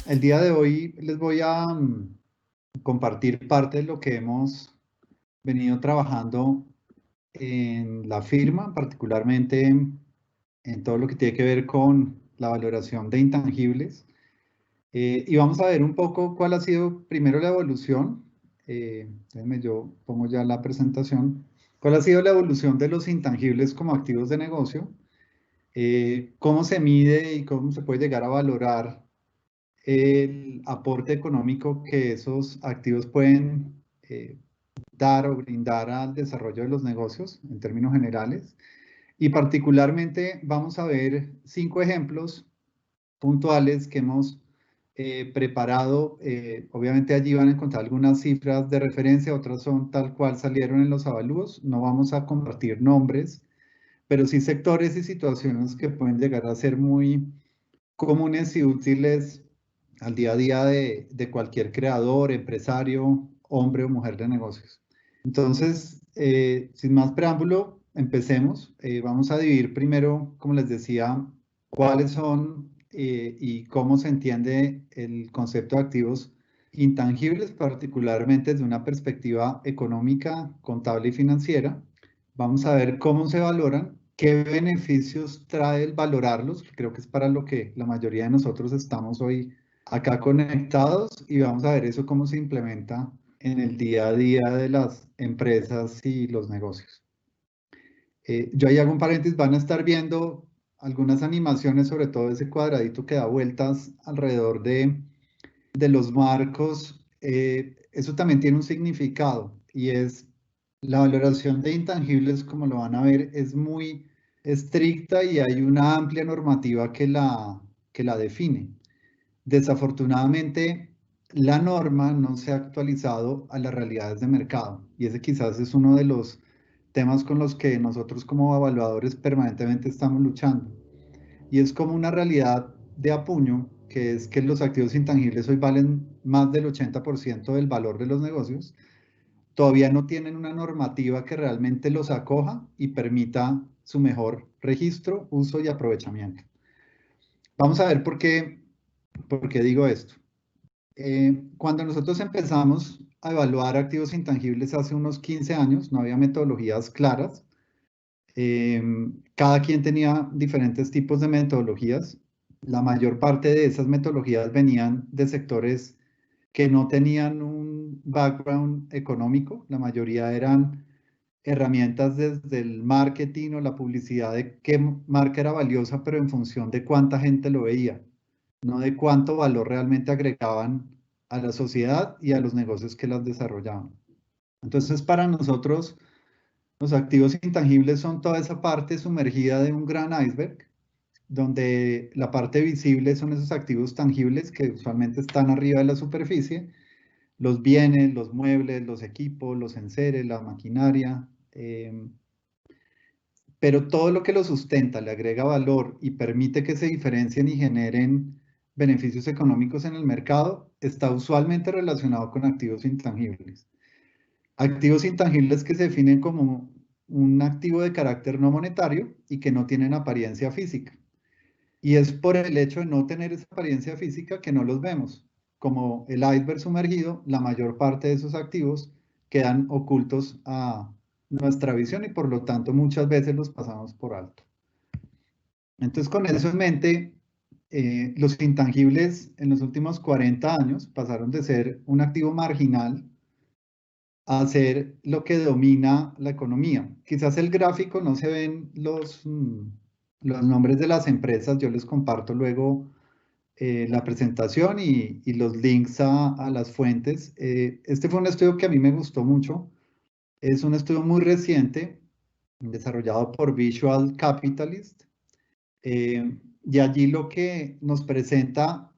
El día de hoy les voy a compartir parte de lo que hemos venido trabajando en la firma, particularmente en todo lo que tiene que ver con la valoración de intangibles. Y vamos a ver un poco cuál ha sido primero la evolución. Déjenme, yo pongo ya la presentación. ¿Cuál ha sido la evolución de los intangibles como activos de negocio? ¿Cómo se mide y cómo se puede llegar a valorar el aporte económico que esos activos pueden dar o brindar al desarrollo de los negocios en términos generales? Y particularmente vamos a ver 5 ejemplos puntuales que hemos preparado. Obviamente allí van a encontrar algunas cifras de referencia, otras son tal cual salieron en los avalúos. No vamos a compartir nombres, pero sí sectores y situaciones que pueden llegar a ser muy comunes y útiles al día a día de cualquier creador, empresario, hombre o mujer de negocios. Entonces, sin más preámbulo, empecemos. Vamos a dividir primero, como les decía, cuáles son y cómo se entiende el concepto de activos intangibles, particularmente desde una perspectiva económica, contable y financiera. Vamos a ver cómo se valoran, qué beneficios trae el valorarlos, que creo que es para lo que la mayoría de nosotros estamos hoy acá conectados, y vamos a ver eso cómo se implementa en el día a día de las empresas y los negocios. Yo ahí hago un paréntesis, van a estar viendo algunas animaciones, sobre todo ese cuadradito que da vueltas alrededor de los marcos. Eso también tiene un significado y es la valoración de intangibles, como lo van a ver, es muy estricta y hay una amplia normativa que la define. Desafortunadamente, la norma no se ha actualizado a las realidades de mercado y ese quizás es uno de los temas con los que nosotros como evaluadores permanentemente estamos luchando. Y es como una realidad de apuño, que es que los activos intangibles hoy valen más del 80% del valor de los negocios. Todavía no tienen una normativa que realmente los acoja y permita su mejor registro, uso y aprovechamiento. Vamos a ver por qué digo esto. Cuando nosotros empezamos a evaluar activos intangibles hace unos 15 años, no había metodologías claras. Cada quien tenía diferentes tipos de metodologías. La mayor parte de esas metodologías venían de sectores que no tenían un background económico. La mayoría eran herramientas desde el marketing o la publicidad de qué marca era valiosa, pero en función de cuánta gente lo veía, no de cuánto valor realmente agregaban a la sociedad y a los negocios que las desarrollaban. Entonces, para nosotros, los activos intangibles son toda esa parte sumergida de un gran iceberg, donde la parte visible son esos activos tangibles que usualmente están arriba de la superficie, los bienes, los muebles, los equipos, los enseres, la maquinaria, pero todo lo que lo sustenta, le agrega valor y permite que se diferencien y generen beneficios económicos en el mercado, está usualmente relacionado con activos intangibles. Activos intangibles que se definen como un activo de carácter no monetario y que no tienen apariencia física. Y es por el hecho de no tener esa apariencia física que no los vemos. Como el iceberg sumergido, la mayor parte de esos activos quedan ocultos a nuestra visión y por lo tanto muchas veces los pasamos por alto. Entonces, con eso en mente, los intangibles en los últimos 40 años pasaron de ser un activo marginal a ser lo que domina la economía. Quizás el gráfico no se ven los nombres de las empresas, yo les comparto luego la presentación y los links a las fuentes. Este fue un estudio que a mí me gustó mucho. Es un estudio muy reciente, desarrollado por Visual Capitalist. Y allí lo que nos presenta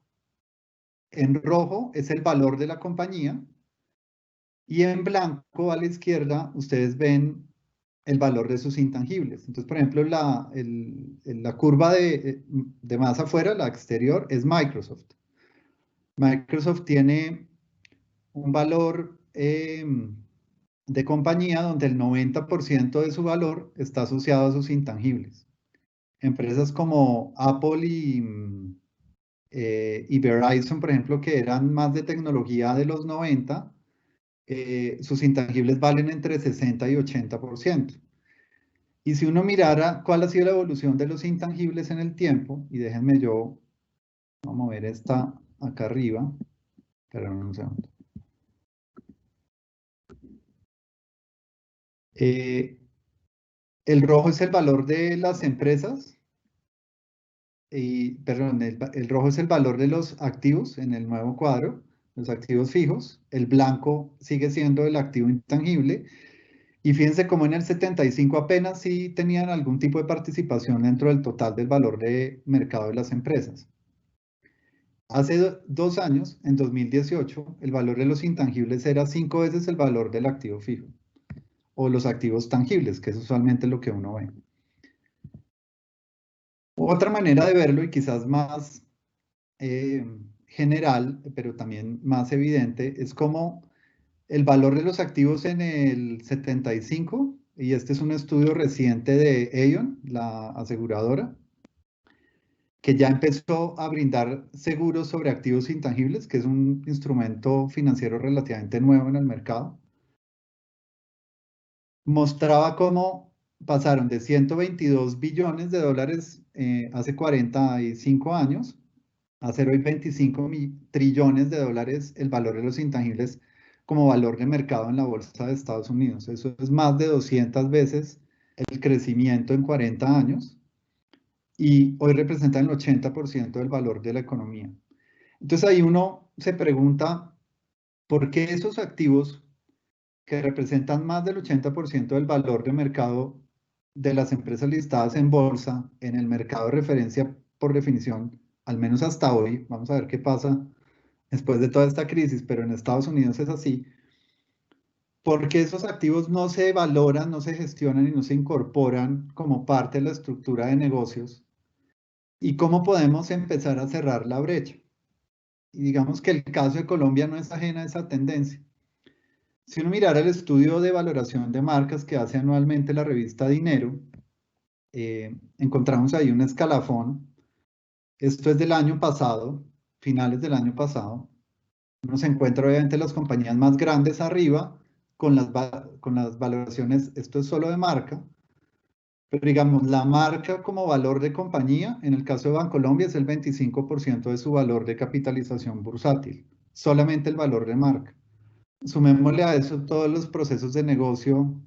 en rojo es el valor de la compañía y en blanco a la izquierda ustedes ven el valor de sus intangibles. Entonces, por ejemplo, la curva de más afuera, la exterior, es Microsoft. Microsoft tiene un valor de compañía donde el 90% de su valor está asociado a sus intangibles. Empresas como Apple y Verizon, por ejemplo, que eran más de tecnología de los 90, sus intangibles valen entre 60 y 80%. Y si uno mirara cuál ha sido la evolución de los intangibles en el tiempo, y déjenme yo, vamos a mover esta acá arriba, perdón un segundo. El rojo es el valor de las empresas, y, perdón, el rojo es el valor de los activos en el nuevo cuadro, los activos fijos, el blanco sigue siendo el activo intangible, y fíjense cómo en el 75 apenas sí tenían algún tipo de participación dentro del total del valor de mercado de las empresas. Hace 2 años, en 2018, el valor de los intangibles era 5 veces el valor del activo fijo, o los activos tangibles, que es usualmente lo que uno ve. Otra manera de verlo, y quizás más general, pero también más evidente, es como el valor de los activos en el 75, y este es un estudio reciente de Aon, la aseguradora, que ya empezó a brindar seguros sobre activos intangibles, que es un instrumento financiero relativamente nuevo en el mercado. Mostraba cómo pasaron de 122 billones de dólares hace 45 años a ser hoy 25 trillones de dólares el valor de los intangibles como valor de mercado en la bolsa de Estados Unidos. Eso es más de 200 veces el crecimiento en 40 años y hoy representa el 80% del valor de la economía. Entonces ahí uno se pregunta, ¿por qué esos activos que representan más del 80% del valor de mercado de las empresas listadas en bolsa, en el mercado de referencia por definición, al menos hasta hoy, vamos a ver qué pasa después de toda esta crisis, pero en Estados Unidos es así, porque esos activos no se valoran, no se gestionan y no se incorporan como parte de la estructura de negocios? ¿Y cómo podemos empezar a cerrar la brecha? Y digamos que el caso de Colombia no es ajena a esa tendencia. Si uno mirara el estudio de valoración de marcas que hace anualmente la revista Dinero, encontramos ahí un escalafón. Esto es del año pasado, finales del año pasado. Uno se encuentra obviamente las compañías más grandes arriba con las valoraciones, esto es solo de marca, pero digamos, la marca como valor de compañía, en el caso de Bancolombia es el 25% de su valor de capitalización bursátil, solamente el valor de marca. Sumémosle a eso todos los procesos de negocio,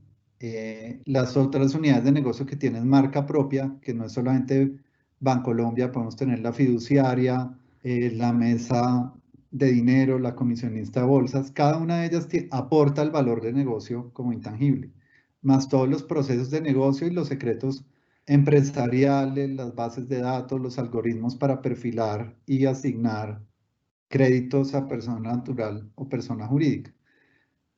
las otras unidades de negocio que tienen marca propia, que no es solamente Bancolombia, podemos tener la fiduciaria, la mesa de dinero, la comisionista de bolsas, cada una de ellas aporta el valor de negocio como intangible, más todos los procesos de negocio y los secretos empresariales, las bases de datos, los algoritmos para perfilar y asignar créditos a persona natural o persona jurídica.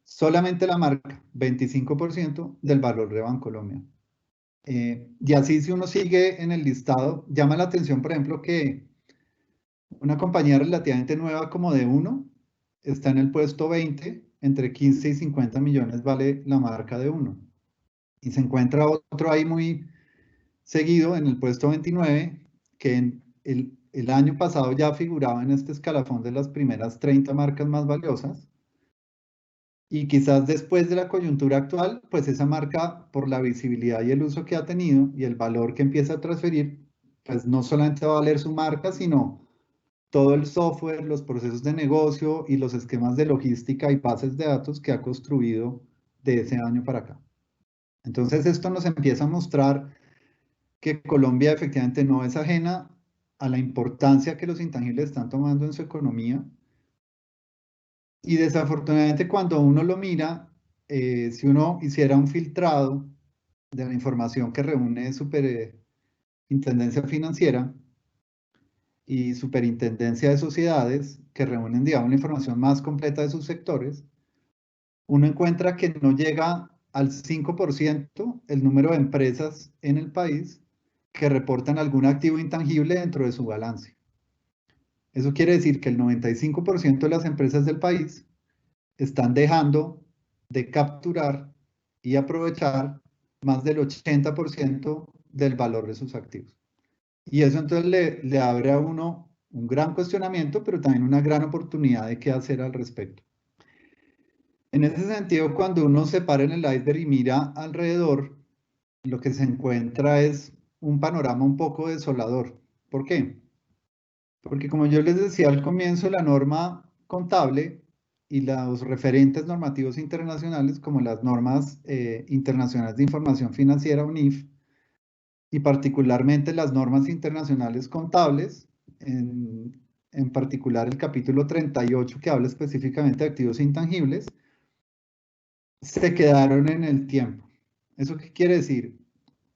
Solamente la marca, 25% del valor de Bancolombia. Y así si uno sigue en el listado, llama la atención, por ejemplo, que una compañía relativamente nueva como de uno está en el puesto 20, entre 15 y 50 millones vale la marca de uno. Y se encuentra otro ahí muy seguido en el puesto 29, que en el año pasado ya figuraba en este escalafón de las primeras 30 marcas más valiosas. Y quizás después de la coyuntura actual, pues esa marca, por la visibilidad y el uso que ha tenido y el valor que empieza a transferir, pues no solamente va a valer su marca, sino todo el software, los procesos de negocio y los esquemas de logística y bases de datos que ha construido de ese año para acá. Entonces esto nos empieza a mostrar que Colombia efectivamente no es ajena a la importancia que los intangibles están tomando en su economía. Y desafortunadamente cuando uno lo mira, si uno hiciera un filtrado de la información que reúne Superintendencia Financiera y Superintendencia de Sociedades, que reúnen, digamos, la información más completa de sus sectores, uno encuentra que no llega al 5% el número de empresas en el país que reportan algún activo intangible dentro de su balance. Eso quiere decir que el 95% de las empresas del país están dejando de capturar y aprovechar más del 80% del valor de sus activos. Y eso entonces le abre a uno un gran cuestionamiento, pero también una gran oportunidad de qué hacer al respecto. En ese sentido, cuando uno se para en el iceberg y mira alrededor, lo que se encuentra es un panorama un poco desolador. ¿Por qué? Porque como yo les decía al comienzo, la norma contable y los referentes normativos internacionales, como las normas internacionales de información financiera, UNIF, y particularmente las normas internacionales contables, en particular el capítulo 38, que habla específicamente de activos intangibles, se quedaron en el tiempo. ¿Eso qué quiere decir?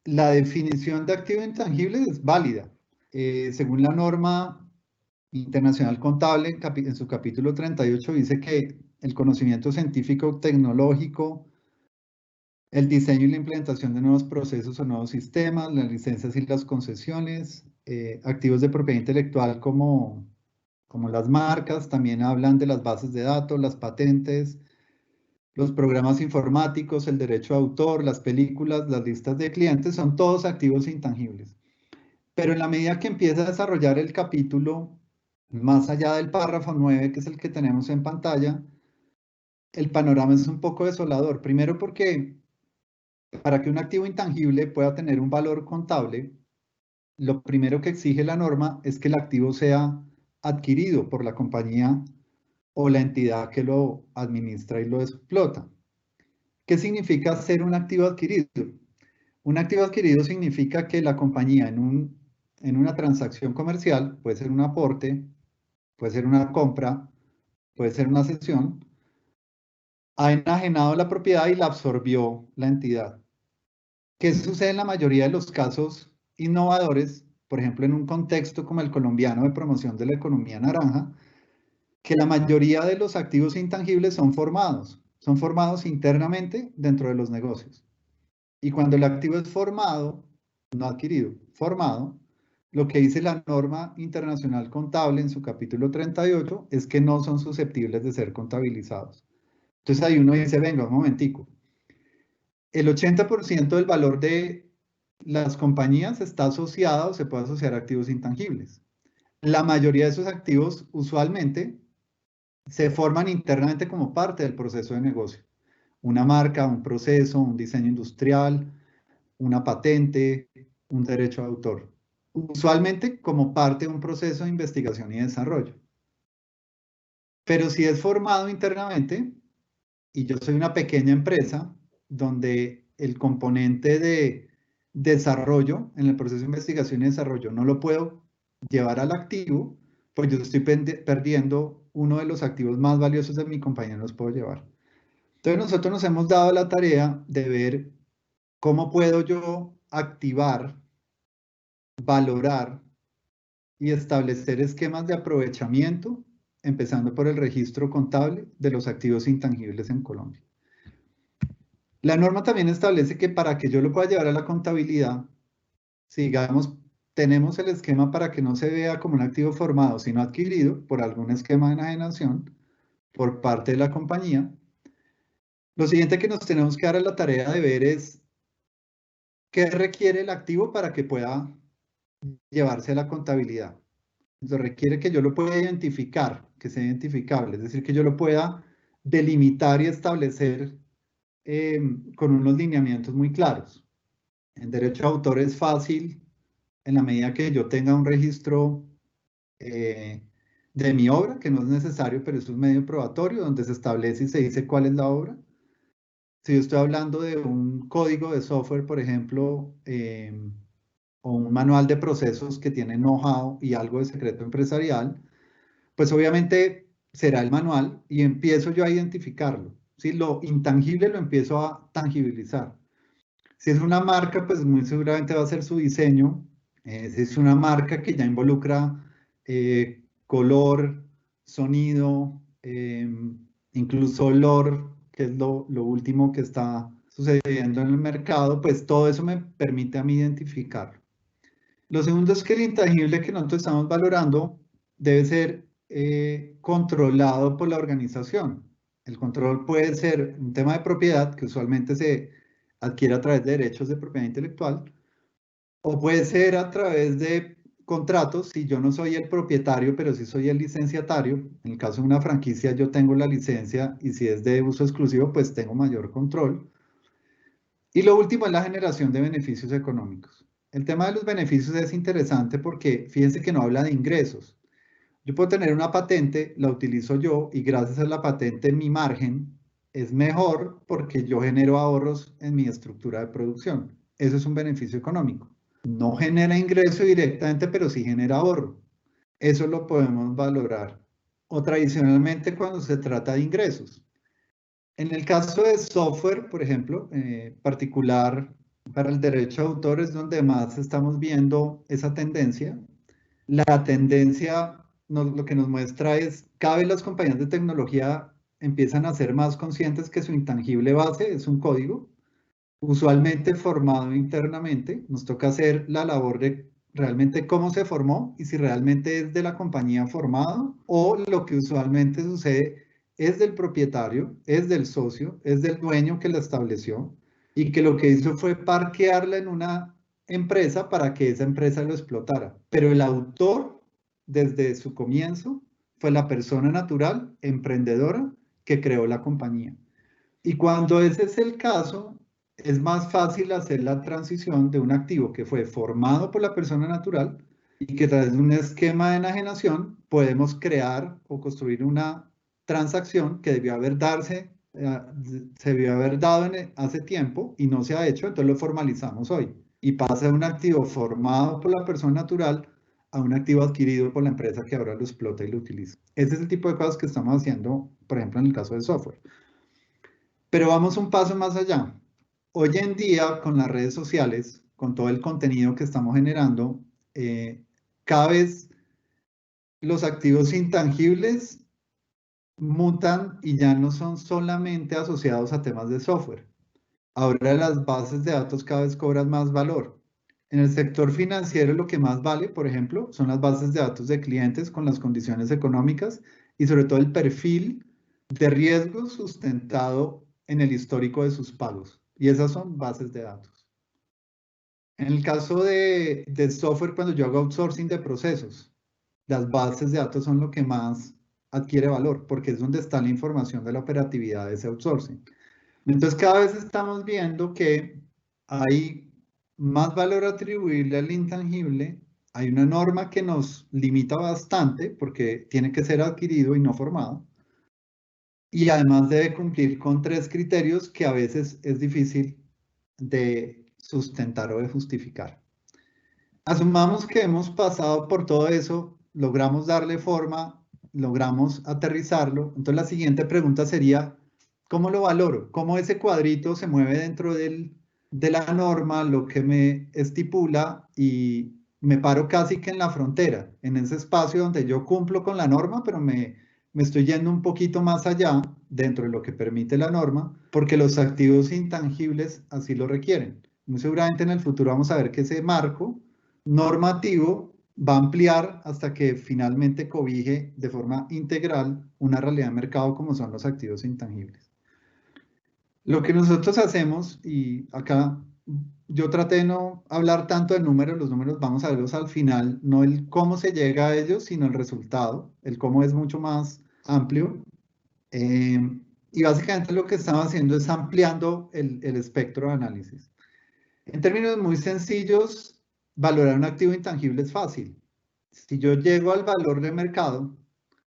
La definición de activo intangible es válida. Según la norma internacional contable, en su capítulo 38, dice que el conocimiento científico, tecnológico, el diseño y la implementación de nuevos procesos o nuevos sistemas, las licencias y las concesiones, activos de propiedad intelectual como las marcas, también hablan de las bases de datos, las patentes, los programas informáticos, el derecho de autor, las películas, las listas de clientes, son todos activos intangibles. Pero en la medida que empieza a desarrollar el capítulo, más allá del párrafo 9, que es el que tenemos en pantalla, el panorama es un poco desolador. Primero porque para que un activo intangible pueda tener un valor contable, lo primero que exige la norma es que el activo sea adquirido por la compañía o la entidad que lo administra y lo explota. ¿Qué significa ser un activo adquirido? Un activo adquirido significa que la compañía en una transacción comercial, puede ser un aporte, puede ser una compra, puede ser una cesión, ha enajenado la propiedad y la absorbió la entidad. ¿Qué sucede en la mayoría de los casos innovadores? Por ejemplo, en un contexto como el colombiano de promoción de la economía naranja, que la mayoría de los activos intangibles son formados internamente dentro de los negocios. Y cuando el activo es formado, no adquirido, formado, lo que dice la norma internacional contable en su capítulo 38 es que no son susceptibles de ser contabilizados. Entonces ahí uno dice, venga, un momentico. El 80% del valor de las compañías está asociado o se puede asociar a activos intangibles. La mayoría de esos activos usualmente se forman internamente como parte del proceso de negocio. Una marca, un proceso, un diseño industrial, una patente, un derecho de autor. Usualmente como parte de un proceso de investigación y desarrollo. Pero si es formado internamente, y yo soy una pequeña empresa donde el componente de desarrollo en el proceso de investigación y desarrollo no lo puedo llevar al activo, pues yo estoy perdiendo uno de los activos más valiosos de mi compañía, no los puedo llevar. Entonces nosotros nos hemos dado la tarea de ver cómo puedo yo activar, valorar y establecer esquemas de aprovechamiento, empezando por el registro contable de los activos intangibles en Colombia. La norma también establece que para que yo lo pueda llevar a la contabilidad, si digamos, tenemos el esquema para que no se vea como un activo formado, sino adquirido por algún esquema de enajenación por parte de la compañía, lo siguiente que nos tenemos que dar a la tarea de ver es qué requiere el activo para que pueda llevarse a la contabilidad. Entonces requiere que yo lo pueda identificar, que sea identificable, es decir, que yo lo pueda delimitar y establecer con unos lineamientos muy claros. En derecho de autor es fácil en la medida que yo tenga un registro de mi obra, que no es necesario, pero es un medio probatorio donde se establece y se dice cuál es la obra. Si yo estoy hablando de un código de software, por ejemplo, o un manual de procesos que tiene know-how y algo de secreto empresarial, pues obviamente será el manual y empiezo yo a identificarlo. Si lo intangible lo empiezo a tangibilizar. Si es una marca, pues muy seguramente va a ser su diseño. Si es una marca que ya involucra color, sonido, incluso olor, que es lo último que está sucediendo en el mercado, pues todo eso me permite a mí identificarlo. Lo segundo es que el intangible que nosotros estamos valorando debe ser controlado por la organización. El control puede ser un tema de propiedad que usualmente se adquiere a través de derechos de propiedad intelectual, o puede ser a través de contratos, si yo no soy el propietario, pero sí soy el licenciatario. En el caso de una franquicia, yo tengo la licencia y si es de uso exclusivo, pues tengo mayor control. Y lo último es la generación de beneficios económicos. El tema de los beneficios es interesante porque fíjense que no habla de ingresos. Yo puedo tener una patente, la utilizo yo y gracias a la patente mi margen es mejor porque yo genero ahorros en mi estructura de producción. Eso es un beneficio económico. No genera ingreso directamente, pero sí genera ahorro. Eso lo podemos valorar. O tradicionalmente cuando se trata de ingresos. En el caso de software, por ejemplo, particular para el derecho de autor es donde más estamos viendo esa tendencia. La tendencia lo que nos muestra es cada vez las compañías de tecnología empiezan a ser más conscientes que su intangible base es un código, usualmente formado internamente. Nos toca hacer la labor de realmente cómo se formó y si realmente es de la compañía formado o lo que usualmente sucede es del propietario, es del socio, es del dueño que la estableció y que lo que hizo fue parquearla en una empresa para que esa empresa lo explotara. Pero el autor, desde su comienzo, fue la persona natural, emprendedora, que creó la compañía. Y cuando ese es el caso, es más fácil hacer la transición de un activo que fue formado por la persona natural y que a través de un esquema de enajenación podemos crear o construir una transacción que se debió haber dado hace tiempo y no se ha hecho, entonces lo formalizamos hoy. Y pasa de un activo formado por la persona natural a un activo adquirido por la empresa que ahora lo explota y lo utiliza. Ese es el tipo de cosas que estamos haciendo, por ejemplo, en el caso del software. Pero vamos un paso más allá. Hoy en día, con las redes sociales, con todo el contenido que estamos generando, cada vez los activos intangibles mutan y ya no son solamente asociados a temas de software. Ahora las bases de datos cada vez cobran más valor. En el sector financiero lo que más vale, por ejemplo, son las bases de datos de clientes con las condiciones económicas y sobre todo el perfil de riesgo sustentado en el histórico de sus pagos. Y esas son bases de datos. En el caso de software, cuando yo hago outsourcing de procesos, las bases de datos son lo que más adquiere valor, porque es donde está la información de la operatividad de ese outsourcing. Entonces, cada vez estamos viendo que hay más valor atribuirle al intangible. Hay una norma que nos limita bastante porque tiene que ser adquirido y no formado. Y además debe cumplir con 3 criterios que a veces es difícil de sustentar o de justificar. Asumamos que hemos pasado por todo eso, logramos darle forma, logramos aterrizarlo. Entonces la siguiente pregunta sería, ¿cómo lo valoro? ¿Cómo ese cuadrito se mueve dentro de la norma, lo que me estipula y me paro casi que en la frontera, en ese espacio donde yo cumplo con la norma, pero me estoy yendo un poquito más allá dentro de lo que permite la norma, porque los activos intangibles así lo requieren. Muy seguramente en el futuro vamos a ver que ese marco normativo va a ampliar hasta que finalmente cobije de forma integral una realidad de mercado como son los activos intangibles. Lo que nosotros hacemos, y acá yo traté de no hablar tanto de números, los números vamos a verlos al final, no el cómo se llega a ellos, sino el resultado, el cómo es mucho más amplio. Y básicamente lo que estamos haciendo es ampliando el espectro de análisis. En términos muy sencillos, valorar un activo intangible es fácil. Si yo llego al valor de mercado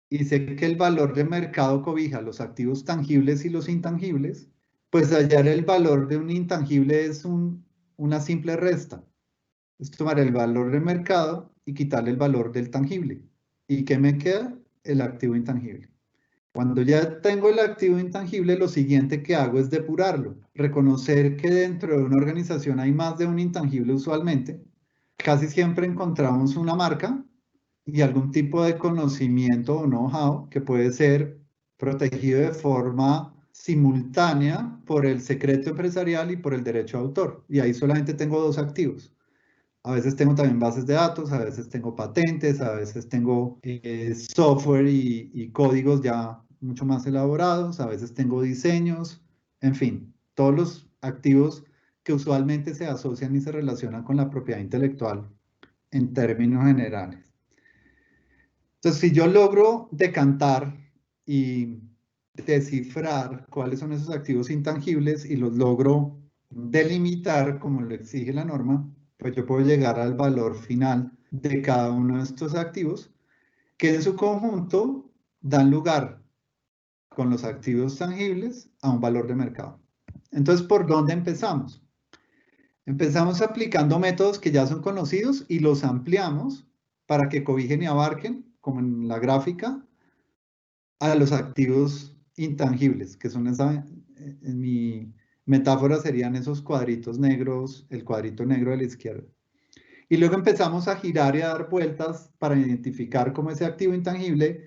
y sé que el valor de mercado cobija los activos tangibles y los intangibles, pues hallar el valor de un intangible es una simple resta. Es tomar el valor de mercado y quitarle el valor del tangible. ¿Y qué me queda? El activo intangible. Cuando ya tengo el activo intangible, lo siguiente que hago es depurarlo, reconocer que dentro de una organización hay más de un intangible usualmente. Casi siempre encontramos una marca y algún tipo de conocimiento o know-how que puede ser protegido de forma simultánea por el secreto empresarial y por el derecho de autor. Y ahí solamente tengo 2 activos. A veces tengo también bases de datos, a veces tengo patentes, a veces tengo software y códigos ya mucho más elaborados, a veces tengo diseños, en fin, todos los activos que usualmente se asocian y se relacionan con la propiedad intelectual en términos generales. Entonces, si yo logro decantar y descifrar cuáles son esos activos intangibles y los logro delimitar como lo exige la norma, pues yo puedo llegar al valor final de cada uno de estos activos que en su conjunto dan lugar con los activos tangibles a un valor de mercado. Entonces, ¿por dónde empezamos? Empezamos aplicando métodos que ya son conocidos y los ampliamos para que cobijen y abarquen, como en la gráfica, a los activos intangibles, que son en mi metáfora serían esos cuadritos negros, el cuadrito negro de la izquierda. Y luego empezamos a girar y a dar vueltas para identificar cómo ese activo intangible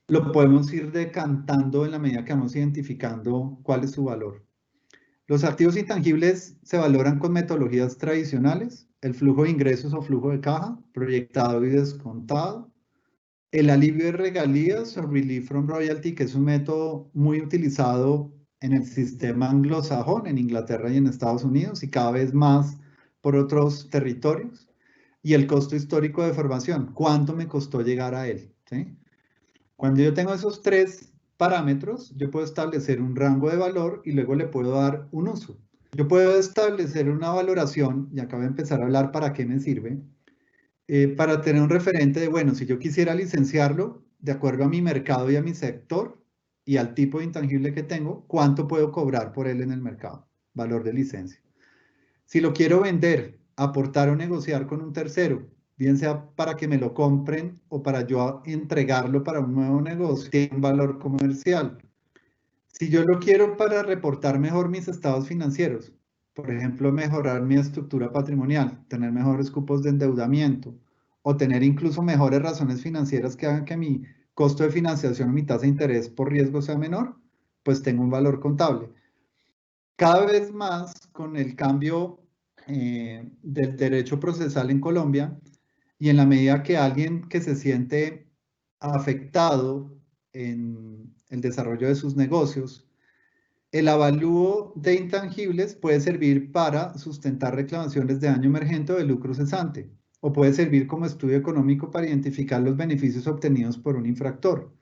lo podemos ir decantando en la medida que vamos identificando cuál es su valor. Los activos intangibles se valoran con metodologías tradicionales, el flujo de ingresos o flujo de caja, proyectado y descontado, el alivio de regalías o relief from royalty, que es un método muy utilizado en el sistema anglosajón, en Inglaterra y en Estados Unidos, y cada vez más por otros territorios, y el costo histórico de formación, cuánto me costó llegar a él, ¿sí? Cuando yo tengo esos tres parámetros, yo puedo establecer un rango de valor y luego le puedo dar un uso. Yo puedo establecer una valoración, y acabo de empezar a hablar para qué me sirve, para tener un referente de, bueno, si yo quisiera licenciarlo, de acuerdo a mi mercado y a mi sector y al tipo de intangible que tengo, ¿cuánto puedo cobrar por él en el mercado? Valor de licencia. Si lo quiero vender, aportar o negociar con un tercero, bien sea para que me lo compren o para yo entregarlo para un nuevo negocio, tiene un valor comercial. Si yo lo quiero para reportar mejor mis estados financieros, por ejemplo, mejorar mi estructura patrimonial, tener mejores cupos de endeudamiento o tener incluso mejores razones financieras que hagan que mi costo de financiación o mi tasa de interés por riesgo sea menor, pues tengo un valor contable. Cada vez más con el cambio del derecho procesal en Colombia y en la medida que alguien que se siente afectado en el desarrollo de sus negocios, el avalúo de intangibles puede servir para sustentar reclamaciones de daño emergente o de lucro cesante, o puede servir como estudio económico para identificar los beneficios obtenidos por un infractor.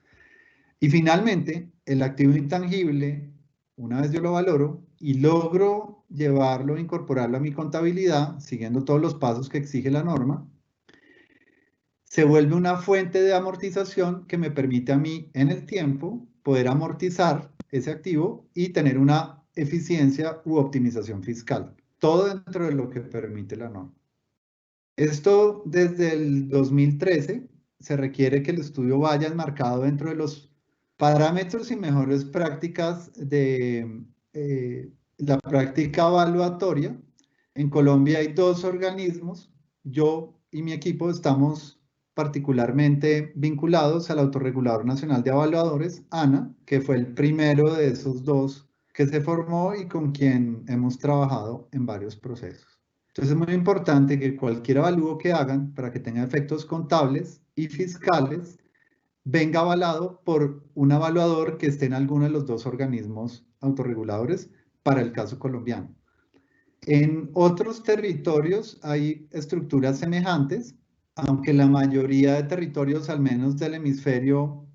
Y finalmente, el activo intangible, una vez yo lo valoro y logro llevarlo, incorporarlo a mi contabilidad, siguiendo todos los pasos que exige la norma, se vuelve una fuente de amortización que me permite a mí en el tiempo poder amortizar ese activo y tener una eficiencia u optimización fiscal. Todo dentro de lo que permite la norma. Esto desde el 2013 se requiere que el estudio vaya enmarcado dentro de los parámetros y mejores prácticas de la práctica evaluatoria. En Colombia hay dos organismos. Yo y mi equipo estamos particularmente vinculados al Autorregulador Nacional de Evaluadores, ANA, que fue el primero de esos dos que se formó y con quien hemos trabajado en varios procesos. Entonces es muy importante que cualquier avalúo que hagan para que tenga efectos contables y fiscales venga avalado por un evaluador que esté en alguno de los dos organismos autorreguladores para el caso colombiano. En otros territorios hay estructuras semejantes, aunque la mayoría de territorios, al menos del hemisferio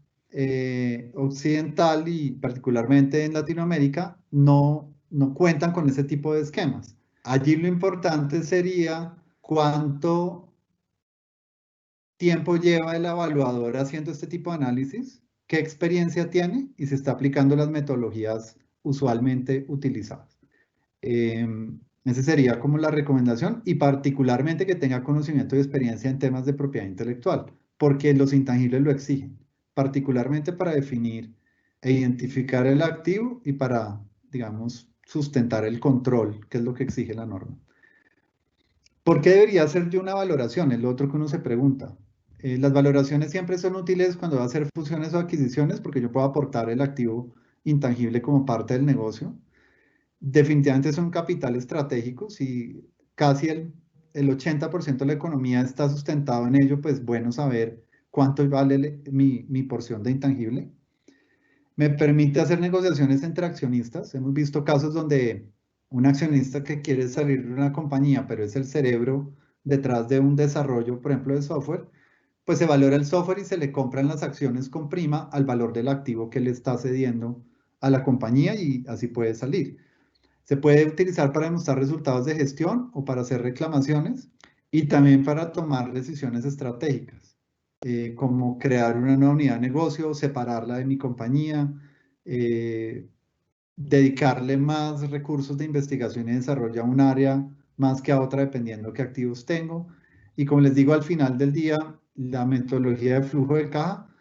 occidental y particularmente en Latinoamérica, no cuentan con ese tipo de esquemas. Allí lo importante sería cuánto tiempo lleva el evaluador haciendo este tipo de análisis, qué experiencia tiene y se está aplicando las metodologías usualmente utilizadas. Esa sería como la recomendación y particularmente que tenga conocimiento y experiencia en temas de propiedad intelectual, porque los intangibles lo exigen, particularmente para definir e identificar el activo y para, digamos, sustentar el control, que es lo que exige la norma. ¿Por qué debería hacer yo una valoración? Es lo otro que uno se pregunta. Las valoraciones siempre son útiles cuando va a hacer fusiones o adquisiciones porque yo puedo aportar el activo intangible como parte del negocio. Definitivamente son capital estratégico. Si casi el 80% de la economía está sustentado en ello, pues bueno saber cuánto vale mi porción de intangible. Me permite hacer negociaciones entre accionistas. Hemos visto casos donde un accionista que quiere salir de una compañía, pero es el cerebro detrás de un desarrollo, por ejemplo, de software, pues se valora el software y se le compran las acciones con prima al valor del activo que le está cediendo a la compañía y así puede salir. Se puede utilizar para demostrar resultados de gestión o para hacer reclamaciones y también para tomar decisiones estratégicas, como crear una nueva unidad de negocio, separarla de mi compañía, dedicarle más recursos de investigación y desarrollo a un área más que a otra, dependiendo qué activos tengo. Y como les digo, al final del día, la metodología de flujo de caja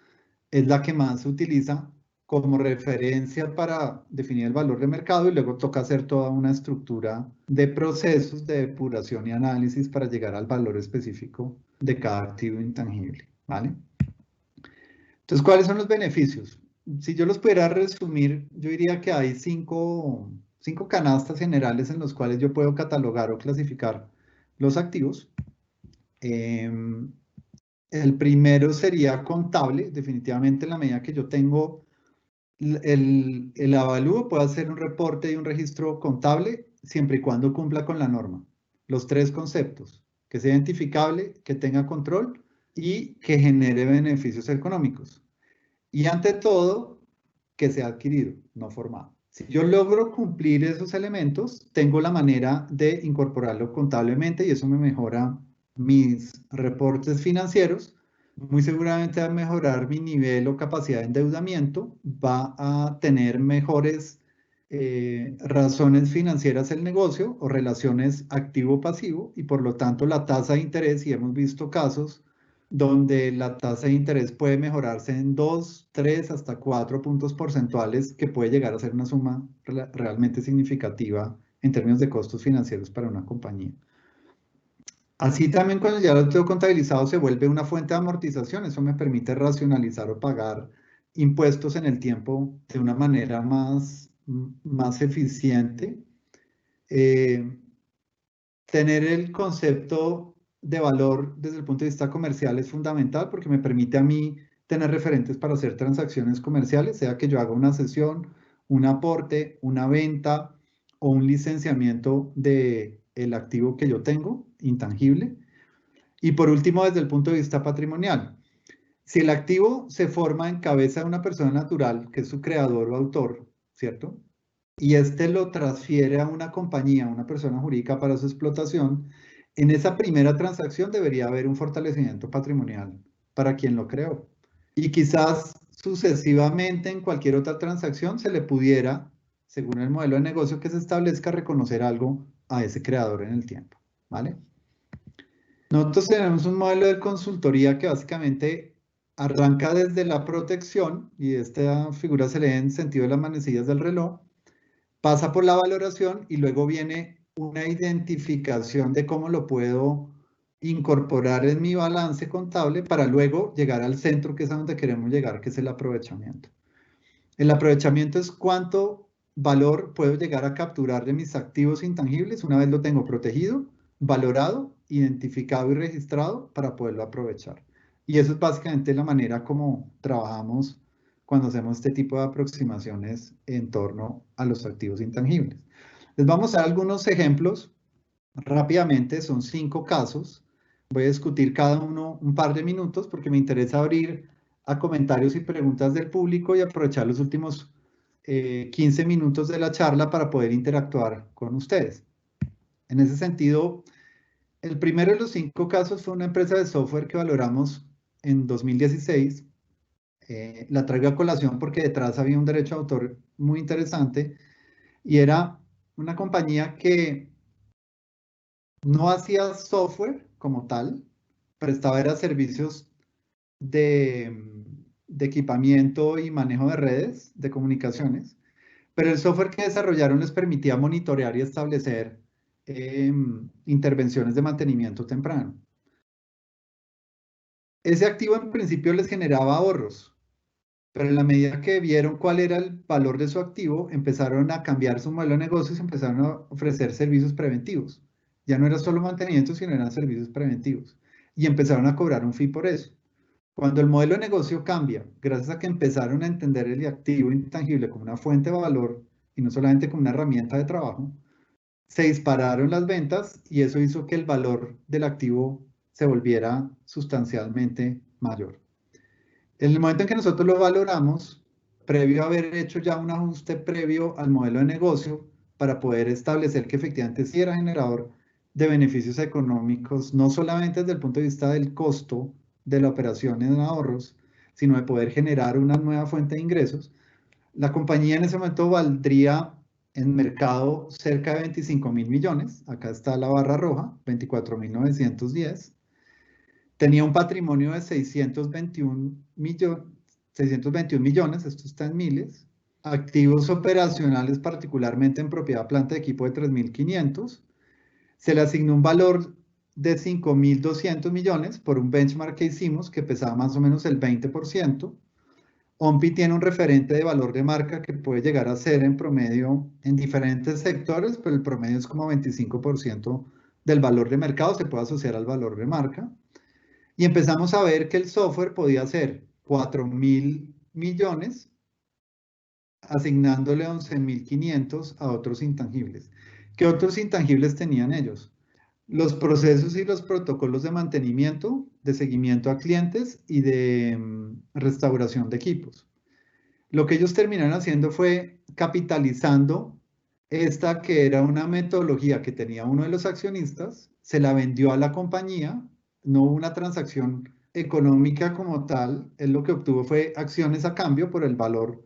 es la que más se utiliza como referencia para definir el valor de mercado y luego toca hacer toda una estructura de procesos de depuración y análisis para llegar al valor específico de cada activo intangible, ¿vale? Entonces, ¿cuáles son los beneficios? Si yo los pudiera resumir, yo diría que hay cinco canastas generales en los cuales yo puedo catalogar o clasificar los activos. El primero sería contable, definitivamente en la medida que yo tengo el avalúo, puedo hacer un reporte y un registro contable siempre y cuando cumpla con la norma. Los tres conceptos, que sea identificable, que tenga control y que genere beneficios económicos. Y ante todo, que sea adquirido, no formado. Si yo logro cumplir esos elementos, tengo la manera de incorporarlo contablemente y eso me mejora mis reportes financieros. Muy seguramente va a mejorar mi nivel o capacidad de endeudamiento, va a tener mejores razones financieras el negocio o relaciones activo-pasivo y por lo tanto la tasa de interés, y hemos visto casos donde la tasa de interés puede mejorarse en 2, 3, hasta 4 puntos porcentuales, que puede llegar a ser una suma realmente significativa en términos de costos financieros para una compañía. Así también cuando ya lo tengo contabilizado se vuelve una fuente de amortización, eso me permite racionalizar o pagar impuestos en el tiempo de una manera más eficiente. Tener el concepto de valor desde el punto de vista comercial es fundamental porque me permite a mí tener referentes para hacer transacciones comerciales, sea que yo haga una cesión, un aporte, una venta o un licenciamiento del activo que yo tengo, intangible. Y por último, desde el punto de vista patrimonial. Si el activo se forma en cabeza de una persona natural, que es su creador o autor, ¿cierto? Y este lo transfiere a una compañía, a una persona jurídica para su explotación, en esa primera transacción debería haber un fortalecimiento patrimonial para quien lo creó. Y quizás sucesivamente en cualquier otra transacción se le pudiera, según el modelo de negocio que se establezca, reconocer algo a ese creador en el tiempo, ¿vale? Nosotros tenemos un modelo de consultoría que básicamente arranca desde la protección, y esta figura se lee en sentido de las manecillas del reloj, pasa por la valoración y luego viene una identificación de cómo lo puedo incorporar en mi balance contable para luego llegar al centro, que es a donde queremos llegar, que es el aprovechamiento. El aprovechamiento es cuánto valor puedo llegar a capturar de mis activos intangibles una vez lo tengo protegido, valorado, identificado y registrado para poderlo aprovechar. Y eso es básicamente la manera como trabajamos cuando hacemos este tipo de aproximaciones en torno a los activos intangibles. Les vamos a dar algunos ejemplos rápidamente, son 5 casos. Voy a discutir cada uno un par de minutos porque me interesa abrir a comentarios y preguntas del público y aprovechar los últimos 15 minutos de la charla para poder interactuar con ustedes. En ese sentido, el primero de los 5 casos fue una empresa de software que valoramos en 2016. La traigo a colación porque detrás había un derecho de autor muy interesante y era una compañía que no hacía software como tal, prestaba era servicios de equipamiento y manejo de redes de comunicaciones, pero el software que desarrollaron les permitía monitorear y establecer intervenciones de mantenimiento temprano. Ese activo en principio les generaba ahorros, pero en la medida que vieron cuál era el valor de su activo, empezaron a cambiar su modelo de negocios y empezaron a ofrecer servicios preventivos. Ya no era solo mantenimiento, sino eran servicios preventivos. Y empezaron a cobrar un fee por eso. Cuando el modelo de negocio cambia, gracias a que empezaron a entender el activo intangible como una fuente de valor y no solamente como una herramienta de trabajo, se dispararon las ventas y eso hizo que el valor del activo se volviera sustancialmente mayor. En el momento en que nosotros lo valoramos, previo a haber hecho ya un ajuste previo al modelo de negocio, para poder establecer que efectivamente sí era generador de beneficios económicos, no solamente desde el punto de vista del costo de la operación en ahorros, sino de poder generar una nueva fuente de ingresos, la compañía en ese momento valdría en mercado cerca de 25.000 millones. Acá está la barra roja, 24.910. Tenía un patrimonio de 621 millones, esto está en miles. Activos operacionales, particularmente en propiedad, planta de equipo de 3.500. Se le asignó un valor de 5.200 millones por un benchmark que hicimos que pesaba más o menos el 20%. OMPI tiene un referente de valor de marca que puede llegar a ser en promedio en diferentes sectores, pero el promedio es como 25% del valor de mercado, se puede asociar al valor de marca. Y empezamos a ver que el software podía ser 4.000 millones, asignándole 11.500 a otros intangibles. ¿Qué otros intangibles tenían ellos? Los procesos y los protocolos de mantenimiento, de seguimiento a clientes y de restauración de equipos. Lo que ellos terminaron haciendo fue capitalizando esta que era una metodología que tenía uno de los accionistas, se la vendió a la compañía, no hubo una transacción económica como tal, él lo que obtuvo fue acciones a cambio por el valor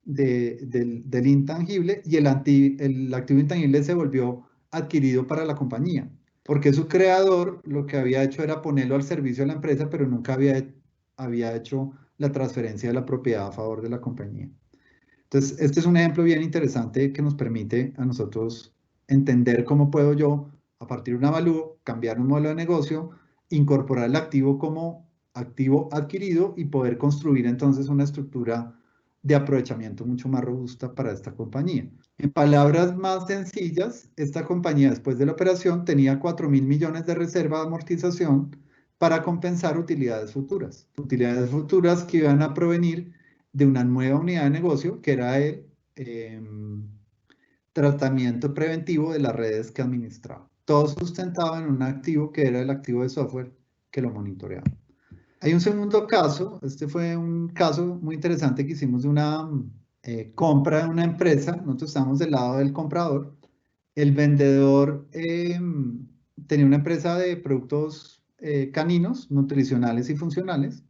del intangible y el activo intangible se volvió adquirido para la compañía, porque su creador lo que había hecho era ponerlo al servicio de la empresa, pero nunca había hecho la transferencia de la propiedad a favor de la compañía. Entonces, este es un ejemplo bien interesante que nos permite a nosotros entender cómo puedo yo, a partir de un avalúo, cambiar un modelo de negocio, incorporar el activo como activo adquirido y poder construir entonces una estructura de aprovechamiento mucho más robusta para esta compañía. En palabras más sencillas, esta compañía después de la operación tenía 4.000 millones de reserva de amortización para compensar utilidades futuras que iban a provenir de una nueva unidad de negocio que era el tratamiento preventivo de las redes que administraba. Todo sustentado en un activo que era el activo de software que lo monitoreaba. Hay un segundo caso, este fue un caso muy interesante que hicimos de una compra de una empresa, nosotros estamos del lado del comprador, el vendedor tenía una empresa de productos caninos, nutricionales y funcionales,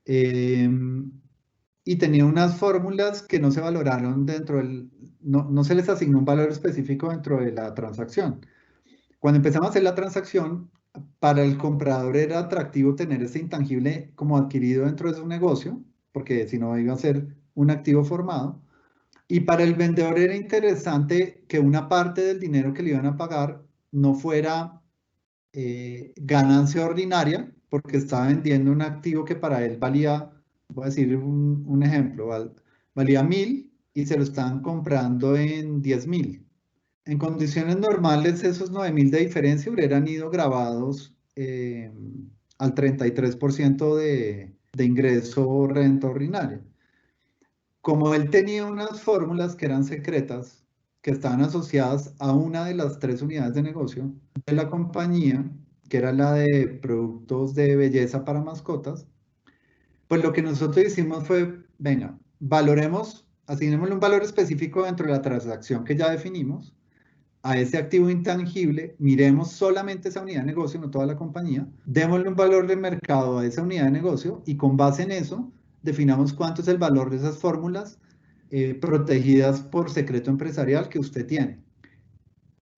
y tenía unas fórmulas que no se valoraron dentro del, no se les asignó un valor específico dentro de la transacción. Cuando empezamos a hacer la transacción, para el comprador era atractivo tener ese intangible como adquirido dentro de su negocio, porque si no iba a ser un activo formado. Y para el vendedor era interesante que una parte del dinero que le iban a pagar no fuera ganancia ordinaria, porque estaba vendiendo un activo que para él valía, voy a decir un ejemplo, valía 1.000 y se lo estaban comprando en 10.000. En condiciones normales, esos 9.000 de diferencia hubieran ido grabados al 33% de ingreso renta ordinaria. Como él tenía unas fórmulas que eran secretas, que estaban asociadas a una de las 3 unidades de negocio de la compañía, que era la de productos de belleza para mascotas, pues lo que nosotros hicimos fue, venga, valoremos, asignémosle un valor específico dentro de la transacción que ya definimos, a ese activo intangible, miremos solamente esa unidad de negocio, no toda la compañía, démosle un valor de mercado a esa unidad de negocio y con base en eso definamos cuánto es el valor de esas fórmulas protegidas por secreto empresarial que usted tiene.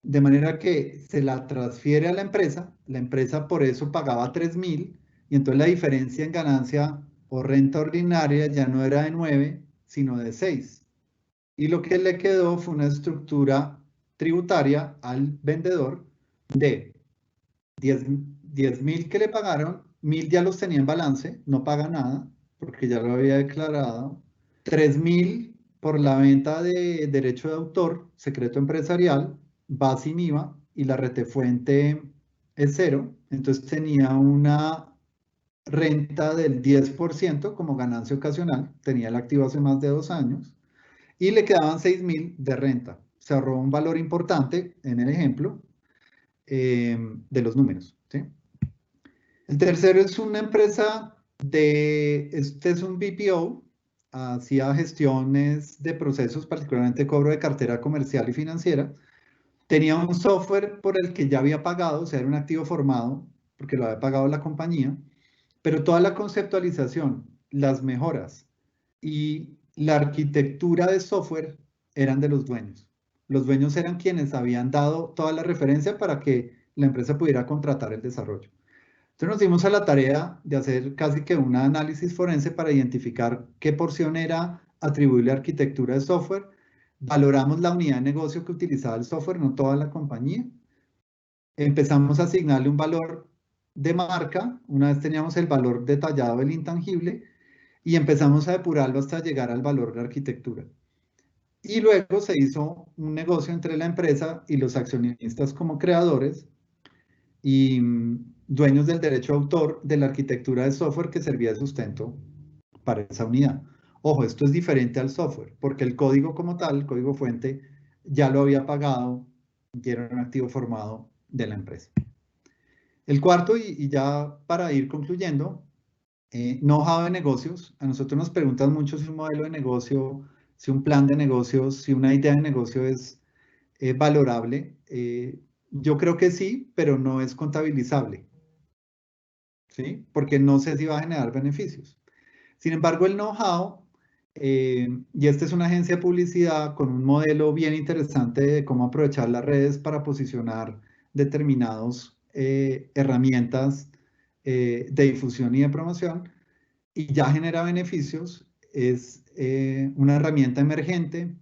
De manera que se la transfiere a la empresa por eso pagaba 3.000 y entonces la diferencia en ganancia o renta ordinaria ya no era de 9, sino de 6. Y lo que le quedó fue una estructura tributaria al vendedor de 10.000 que le pagaron, 1.000 ya los tenía en balance, no paga nada, porque ya lo había declarado, 3.000 por la venta de derecho de autor, secreto empresarial, va sin IVA y la retefuente es 0, entonces tenía una renta del 10% como ganancia ocasional, tenía el activo hace más de 2 años, y le quedaban 6.000 de renta. Se ahorró un valor importante en el ejemplo de los números, ¿sí? El tercero es una empresa este es un BPO, hacía gestiones de procesos, particularmente cobro de cartera comercial y financiera. Tenía un software por el que ya había pagado, o sea, era un activo formado, porque lo había pagado la compañía, pero toda la conceptualización, las mejoras y la arquitectura de software eran de los dueños. Los dueños eran quienes habían dado toda la referencia para que la empresa pudiera contratar el desarrollo. Entonces nos dimos a la tarea de hacer casi que un análisis forense para identificar qué porción era atribuible a arquitectura de software. Valoramos la unidad de negocio que utilizaba el software, no toda la compañía. Empezamos a asignarle un valor de marca, una vez teníamos el valor detallado del intangible, y empezamos a depurarlo hasta llegar al valor de arquitectura. Y luego se hizo un negocio entre la empresa y los accionistas como creadores y dueños del derecho de autor de la arquitectura de software que servía de sustento para esa unidad. Ojo, esto es diferente al software, porque el código como tal, el código fuente, ya lo había pagado y era un activo formado de la empresa. El cuarto, y ya para ir concluyendo, know-how de negocios. A nosotros nos preguntan mucho si un modelo de negocio, si un plan de negocios, si una idea de negocio es valorable. Yo creo que sí, pero no es contabilizable, ¿sí? Porque no sé si va a generar beneficios. Sin embargo, el know-how, y esta es una agencia de publicidad con un modelo bien interesante de cómo aprovechar las redes para posicionar determinadas herramientas de difusión y de promoción, y ya genera beneficios, es una herramienta emergente,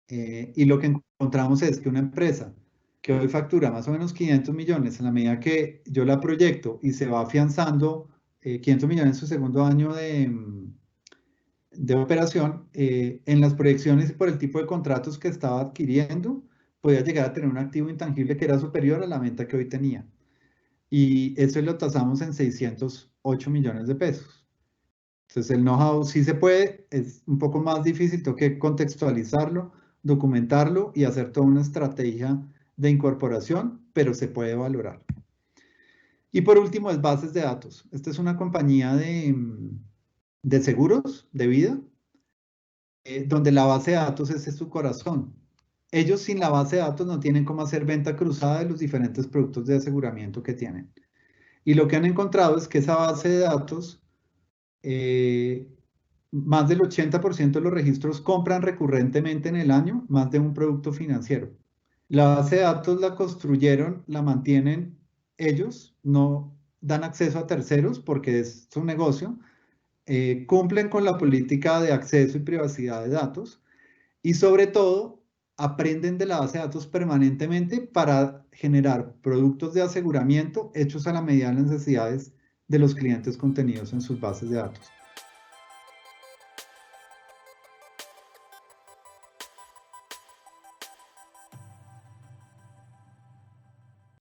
y lo que encontramos es que una empresa que hoy factura más o menos 500 millones, en la medida que yo la proyecto y se va afianzando 500 millones en su segundo año de operación, en las proyecciones y por el tipo de contratos que estaba adquiriendo, podía llegar a tener un activo intangible que era superior a la venta que hoy tenía. Y eso lo tasamos en 608 millones de pesos. Entonces el know-how sí se puede, es un poco más difícil, tengo que contextualizarlo, documentarlo y hacer toda una estrategia de incorporación, pero se puede valorar. Y por último es bases de datos. Esta es una compañía de seguros de vida, donde la base de datos es su corazón. Ellos sin la base de datos no tienen cómo hacer venta cruzada de los diferentes productos de aseguramiento que tienen. Y lo que han encontrado es que esa base de datos, más del 80% de los registros compran recurrentemente en el año más de un producto financiero. La base de datos la construyeron, la mantienen ellos, no dan acceso a terceros porque es su negocio, cumplen con la política de acceso y privacidad de datos y sobre todo aprenden de la base de datos permanentemente para generar productos de aseguramiento hechos a la medida de las necesidades de los clientes contenidos en sus bases de datos.